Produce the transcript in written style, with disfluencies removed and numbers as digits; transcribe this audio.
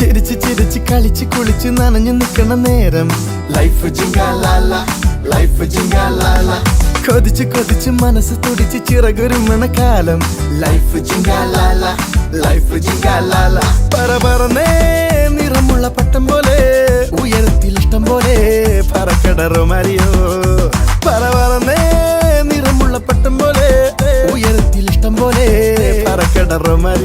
ചിരിച്ച് ചിരിച്ച് കളിച്ച് കുളിച്ച് നനഞ്ഞു നിൽക്കണ നേരം ലൈഫ് ജിങ്കാലാല ലൈഫ് ജിങ്കാലാല കൊതിച്ച് കൊതിച്ച് മനസ്സ് തുടിച്ച് ചിറകുരുമണ കാലം ലൈഫ് ജിങ്കാലാല ലൈഫ് ജിങ്കാലാല പറന്നേ നിറമുള്ള പട്ടം പോലെ ഉയരത്തിൽ ഇഷ്ടം പോലെ പറക്കടറോ മാരിയോ പറന്നേ നിറമുള്ള പട്ടം പോലെ ഉയരത്തിൽ ഇഷ്ടം പോലെ പറക്കടറോ മാരിയോ